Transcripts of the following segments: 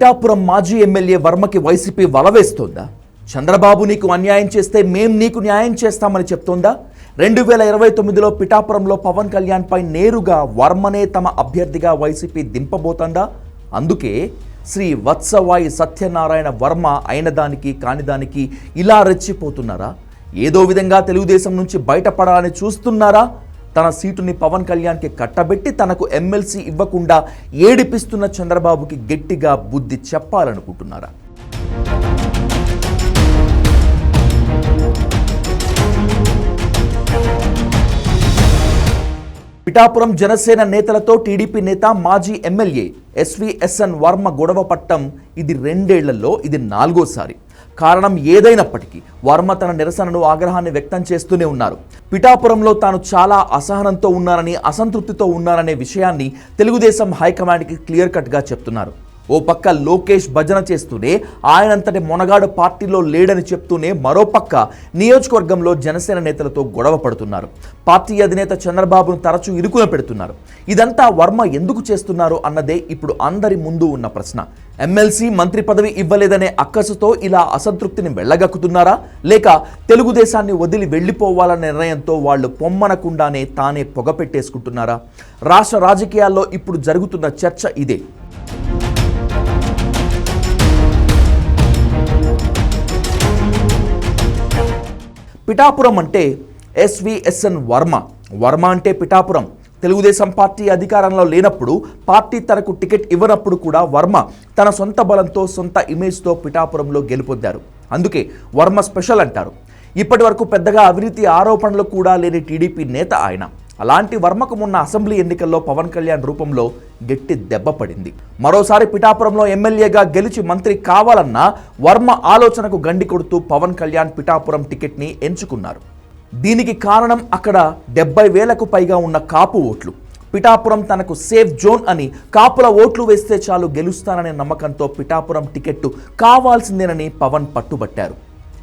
పిఠాపురం మాజీ MLA వర్మకి YCP వలవేస్తోందా? Chandrababu నీకు అన్యాయం చేస్తే మేం నీకు న్యాయం చేస్తామని చెప్తోందా? 2029లో పిఠాపురంలో పవన్ కళ్యాణ్ పై నేరుగా వర్మనే తమ అభ్యర్థిగా వైసీపీ దింపబోతోందా? అందుకే శ్రీ వత్సవాయి సత్యనారాయణ వర్మ అయిన దానికి కాని దానికి ఇలా రెచ్చిపోతున్నారా? ఏదో విధంగా తెలుగుదేశం నుంచి బయటపడాలని చూస్తున్నారా? తన సీటుని పవన్ కళ్యాణ్కి కట్టబెట్టి తనకు ఎమ్మెల్సీ ఇవ్వకుండా ఏడిపిస్తున్న చంద్రబాబుకి గట్టిగా బుద్ధి చెప్పాలనుకుంటున్నారా? పిఠాపురం జనసేన నేతలతో టీడీపీ నేత మాజీ ఎమ్మెల్యే ఎస్వీఎస్ఎన్ వర్మ గొడవ పట్టం ఇది 2 ఏళ్లలో ఇది 4వసారి. కారణం ఏదైనప్పటికీ వర్మ తన నిరసనను ఆగ్రహాన్ని వ్యక్తం చేస్తూనే ఉన్నారు. పిఠాపురంలో తాను చాలా అసహనంతో ఉన్నారని అసంతృప్తితో ఉన్నారనే విషయాన్ని తెలుగుదేశం హైకమాండ్కి క్లియర్ కట్గా చెప్తున్నారు. ఓ పక్క లోకేష్ భజన చేస్తూనే ఆయనంతటి మొనగాడు పార్టీలో లేడని చెప్తూనే మరోపక్క నియోజకవర్గంలో జనసేన నేతలతో గొడవ పడుతున్నారు. పార్టీ అధినేత చంద్రబాబును తరచూ ఇరుకున పెడుతున్నారు. ఇదంతా వర్మ ఎందుకు చేస్తున్నారు అన్నదే ఇప్పుడు అందరి ముందు ఉన్న ప్రశ్న. ఎమ్మెల్సీ మంత్రి పదవి ఇవ్వలేదనే అక్కసుతో ఇలా అసంతృప్తిని వెళ్ళగక్కుతున్నారా? లేక తెలుగుదేశాన్ని వదిలి వెళ్ళిపోవాలనే నిర్ణయంతో వాళ్ళు పొమ్మనకుండానే తానే పొగ పెట్టేసుకుంటున్నారా? రాష్ట్ర రాజకీయాల్లో ఇప్పుడు జరుగుతున్న చర్చ ఇదే. పిఠాపురం అంటే ఎస్వీఎస్ఎన్ వర్మ, వర్మ అంటే పిఠాపురం. తెలుగుదేశం పార్టీ అధికారంలో లేనప్పుడు, పార్టీ తనకు టికెట్ ఇవ్వనప్పుడు కూడా వర్మ తన సొంత బలంతో సొంత ఇమేజ్తో పిఠాపురంలో గెలుపొందారు. అందుకే వర్మ స్పెషల్ అంటారు. ఇప్పటి వరకు పెద్దగా అవినీతి ఆరోపణలు కూడా లేని టీడీపీ నేత ఆయన. అలాంటి వర్మకు మొన్న అసెంబ్లీ ఎన్నికల్లో పవన్ కళ్యాణ్ రూపంలో గట్టి దెబ్బ పడింది. మరోసారి పిఠాపురంలో ఎమ్మెల్యేగా గెలిచి మంత్రి కావాలన్న వర్మ ఆలోచనకు గండి కొడుతూ పవన్ కళ్యాణ్ పిఠాపురం టికెట్ని ఎంచుకున్నారు. దీనికి కారణం అక్కడ 70,000కు పైగా ఉన్న కాపు ఓట్లు. పిఠాపురం తనకు సేఫ్ జోన్ అని, కాపుల ఓట్లు వేస్తే చాలు గెలుస్తాననే నమ్మకంతో పిఠాపురం టికెట్టు కావాల్సిందేనని పవన్ పట్టుబట్టారు.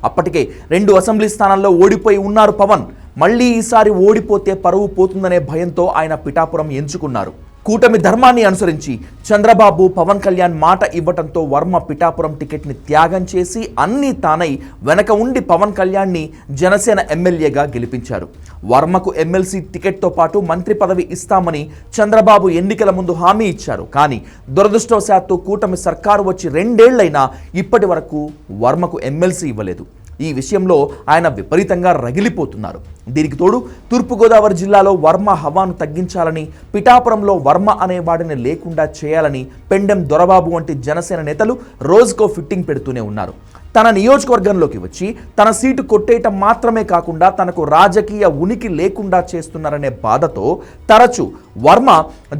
అప్పటికే 2 అసెంబ్లీ స్థానాల్లో ఓడిపోయి ఉన్నారు పవన్. మళ్లీ ఈసారి ఓడిపోతే పరువు పోతుందనే భయంతో ఆయన పిఠాపురం ఎంచుకున్నారు. కూటమి ధర్మాన్ని అనుసరించి చంద్రబాబు పవన్ కళ్యాణ్ మాట ఇవ్వటంతో వర్మ పిఠాపురం టికెట్ని త్యాగం చేసి అన్నీ తానై వెనక ఉండి పవన్ కళ్యాణ్ని జనసేన ఎమ్మెల్యేగా గెలిపించారు. వర్మకు ఎమ్మెల్సీ టికెట్తో పాటు మంత్రి పదవి ఇస్తామని చంద్రబాబు ఎన్నికల ముందు హామీ ఇచ్చారు. కానీ దురదృష్టవశాత్తు కూటమి సర్కారు వచ్చి 2 ఏళ్లైనా ఇప్పటి వరకు వర్మకు ఎమ్మెల్సీ ఇవ్వలేదు. ఈ విషయంలో ఆయన విపరీతంగా రగిలిపోతున్నారు. దీనికి తోడు తూర్పుగోదావరి జిల్లాలో వర్మ హవాను తగ్గించాలని, పిఠాపురంలో వర్మ అనేవాడిని లేకుండా చేయాలని పెండెం దొరబాబు వంటి జనసేన నేతలు రోజుకో ఫిట్టింగ్ పెడుతూనే ఉన్నారు. తన నియోజకవర్గంలోకి వచ్చి తన సీటు కొట్టేయటం మాత్రమే కాకుండా తనకు రాజకీయ ఉనికి లేకుండా చేస్తున్నారనే బాధతో తరచూ వర్మ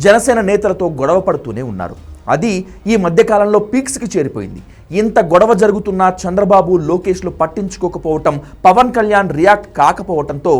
జనసేన నేతలతో గొడవ పడుతూనే ఉన్నారు. అది ఈ మధ్యకాలంలో పీక్స్కి చేరిపోయింది. ఇంత గొడవ జరుగుతున్నా చంద్రబాబు, లోకేష్లు పట్టించుకోకపోవటం, పవన్ కళ్యాణ్ రియాక్ట్ కాకపోవటంతో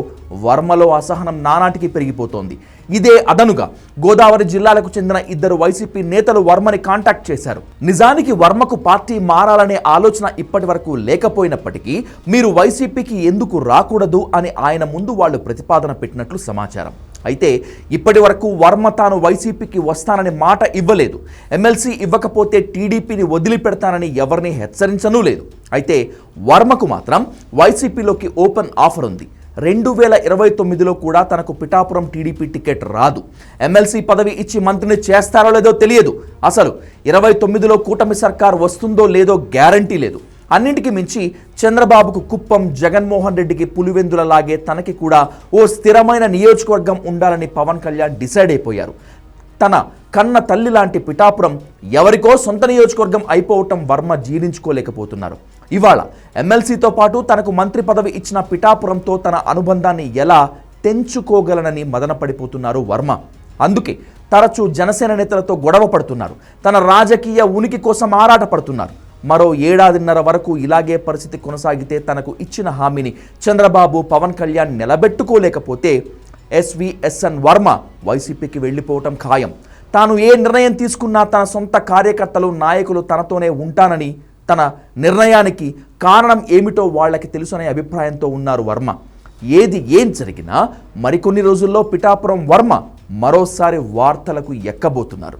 వర్మలో అసహనం నానాటికి పెరిగిపోతోంది. ఇదే అదనుగా గోదావరి జిల్లాలకు చెందిన 2 వైసీపీ నేతలు వర్మని కాంటాక్ట్ చేశారు. నిజానికి వర్మకు పార్టీ మారాలనే ఆలోచన ఇప్పటి వరకు లేకపోయినప్పటికీ మీరు వైసీపీకి ఎందుకు రాకూడదు అని ఆయన ముందు వాళ్ళు ప్రతిపాదన పెట్టినట్లు సమాచారం. అయితే ఇప్పటి వరకు వర్మ తాను వైసీపీకి వస్తానని మాట ఇవ్వలేదు. ఎమ్మెల్సీ ఇవ్వకపోతే టీడీపీని వదిలిపెడతానని ఎవరిని హెచ్చరించనూ లేదు. అయితే వర్మకు మాత్రం వైసీపీలోకి ఓపెన్ ఆఫర్ ఉంది. 2029లో కూడా తనకు పిఠాపురం టీడీపీ టికెట్ రాదు. ఎమ్మెల్సీ పదవి ఇచ్చి మంత్రిని చేస్తారో లేదో తెలియదు. అసలు 29లో కూటమి సర్కార్ వస్తుందో లేదో గ్యారంటీ లేదు. అన్నింటికి మించి చంద్రబాబుకు కుప్పం, జగన్మోహన్ రెడ్డికి పులివెందులలాగే తనకి కూడా ఓ స్థిరమైన నియోజకవర్గం ఉండాలని పవన్ కళ్యాణ్ డిసైడ్ అయిపోయారు. తన కన్న తల్లి లాంటి పిఠాపురం ఎవరికో సొంత నియోజకవర్గం అయిపోవటం వర్మ జీర్ణించుకోలేకపోతున్నారు. ఇవాళ ఎమ్మెల్సీతో పాటు తనకు మంత్రి పదవి ఇచ్చిన పిఠాపురంతో తన అనుబంధాన్ని ఎలా తెంచుకోగలనని మదనపడిపోతున్నారు వర్మ. అందుకే తరచూ జనసేన నేతలతో గొడవ పడుతున్నారు. తన రాజకీయ ఉనికి కోసం ఆరాటపడుతున్నారు. మరో 1.5 ఏళ్ల వరకు ఇలాగే పరిస్థితి కొనసాగితే తనకు ఇచ్చిన హామీని చంద్రబాబు, పవన్ కళ్యాణ్ నిలబెట్టుకోలేకపోతే ఎస్వీఎస్ఎన్ వర్మ వైసీపీకి వెళ్ళిపోవటం ఖాయం. తాను ఏ నిర్ణయం తీసుకున్నా తన సొంత కార్యకర్తలు, నాయకులు తనతోనే ఉంటానని, తన నిర్ణయానికి కారణం ఏమిటో వాళ్ళకి తెలుసనే అభిప్రాయంతో ఉన్నారు వర్మ. ఏం జరిగినా మరికొన్ని రోజుల్లో పిఠాపురం వర్మ మరోసారి వార్తలకు ఎక్కబోతున్నారు.